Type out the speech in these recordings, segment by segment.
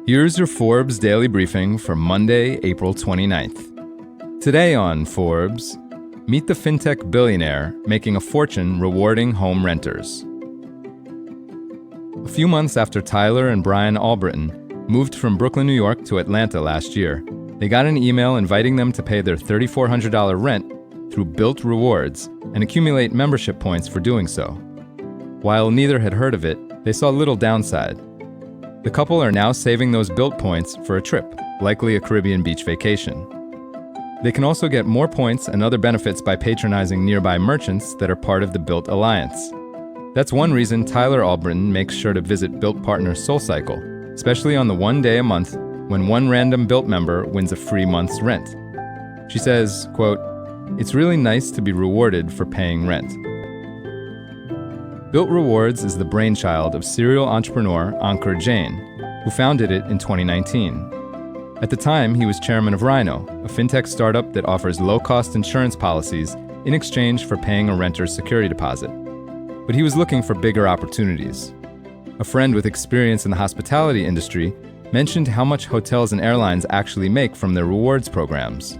Here's your Forbes Daily Briefing for Monday, April 29th. Today on Forbes, meet the Fintech billionaire making a fortune rewarding home renters. A few months after Tyler and Brian Albritton moved from Brooklyn, New York to Atlanta last year, they got an email inviting them to pay their $3,400 rent through Bilt rewards and accumulate membership points for doing so. While neither had heard of it, they saw little downside. The couple are now saving those Bilt points for a trip, likely a Caribbean beach vacation. They can also get more points and other benefits by patronizing nearby merchants that are part of the Bilt Alliance. That's one reason Tyler Albritton makes sure to visit Bilt partner SoulCycle, especially on the one day a month when one random Bilt member wins a free month's rent. She says, quote, "It's really nice to be rewarded for paying rent." Bilt Rewards is the brainchild of serial entrepreneur Ankur Jain, who founded it in 2019. At the time, he was chairman of Rhino, a fintech startup that offers low-cost insurance policies in exchange for paying a renter's security deposit. But he was looking for bigger opportunities. A friend with experience in the hospitality industry mentioned how much hotels and airlines actually make from their rewards programs.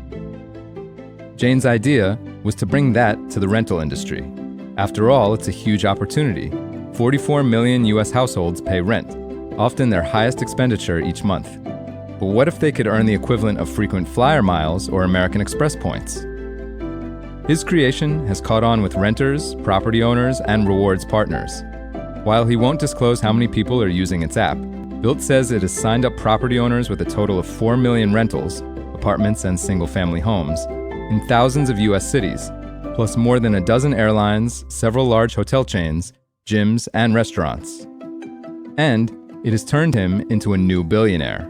Jain's idea was to bring that to the rental industry. After all, it's a huge opportunity. 44 million US households pay rent, often their highest expenditure each month. But what if they could earn the equivalent of frequent flyer miles or American Express points? His creation has caught on with renters, property owners, and rewards partners. While he won't disclose how many people are using its app, Bilt says it has signed up property owners with a total of 4 million rentals, apartments and single-family homes, in thousands of US cities, plus more than a dozen airlines, several large hotel chains, gyms, and restaurants. And it has turned him into a new billionaire.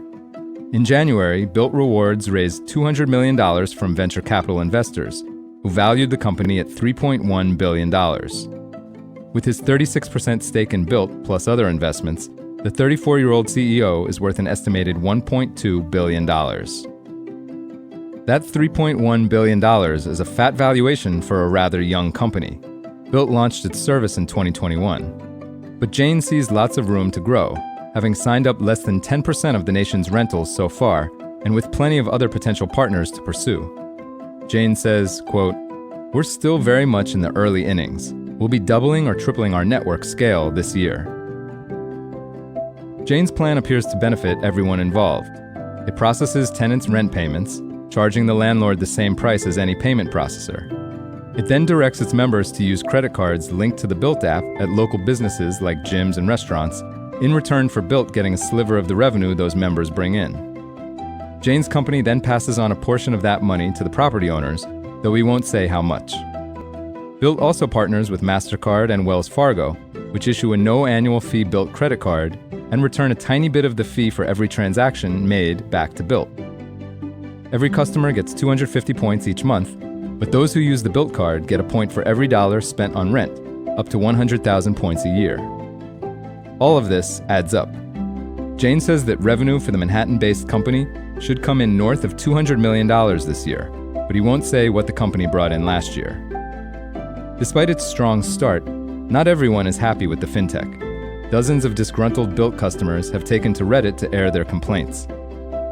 In January, Bilt Rewards raised $200 million from venture capital investors, who valued the company at $3.1 billion. With his 36% stake in Bilt, plus other investments, the 34-year-old CEO is worth an estimated $1.2 billion. That $3.1 billion is a fat valuation for a rather young company. Bilt launched its service in 2021. But Jain sees lots of room to grow, having signed up less than 10% of the nation's rentals so far, and with plenty of other potential partners to pursue. Jain says, quote, "We're still very much in the early innings. We'll be doubling or tripling our network scale this year." Jain's plan appears to benefit everyone involved. It processes tenants' rent payments, charging the landlord the same price as any payment processor. It then directs its members to use credit cards linked to the Bilt app at local businesses like gyms and restaurants, in return for Bilt getting a sliver of the revenue those members bring in. Jain's company then passes on a portion of that money to the property owners, though we won't say how much. Bilt also partners with MasterCard and Wells Fargo, which issue a no annual fee Bilt credit card and return a tiny bit of the fee for every transaction made back to Bilt. Every customer gets 250 points each month, but those who use the Bilt card get a point for every dollar spent on rent, up to 100,000 points a year. All of this adds up. Jain says that revenue for the Manhattan-based company should come in north of $200 million this year, but he won't say what the company brought in last year. Despite its strong start, not everyone is happy with the fintech. Dozens of disgruntled Bilt customers have taken to Reddit to air their complaints.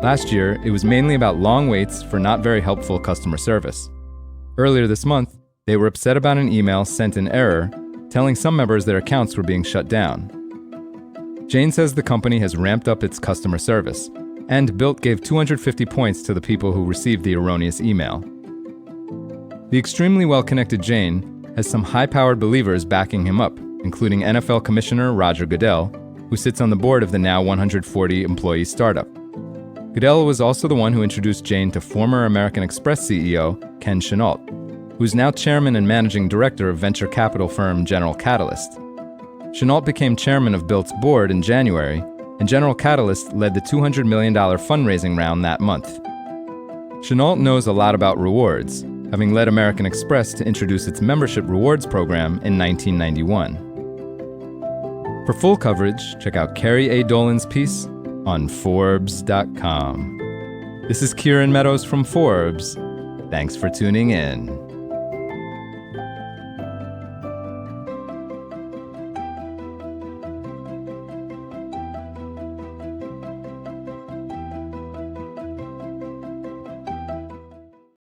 Last year, it was mainly about long waits for not very helpful customer service. Earlier this month, they were upset about an email sent in error, telling some members their accounts were being shut down. Jain says the company has ramped up its customer service, and Bilt gave 250 points to the people who received the erroneous email. The extremely well-connected Jain has some high-powered believers backing him up, including NFL Commissioner Roger Goodell, who sits on the board of the now 140-employee startup. Goodell was also the one who introduced Jain to former American Express CEO Ken Chenault, who's now chairman and managing director of venture capital firm General Catalyst. Chenault became chairman of Bilt's board in January, and General Catalyst led the $200 million fundraising round that month. Chenault knows a lot about rewards, having led American Express to introduce its membership rewards program in 1991. For full coverage, check out Carrie A. Dolan's piece on forbes.com. This is Kieran Meadows from Forbes. Thanks for tuning in.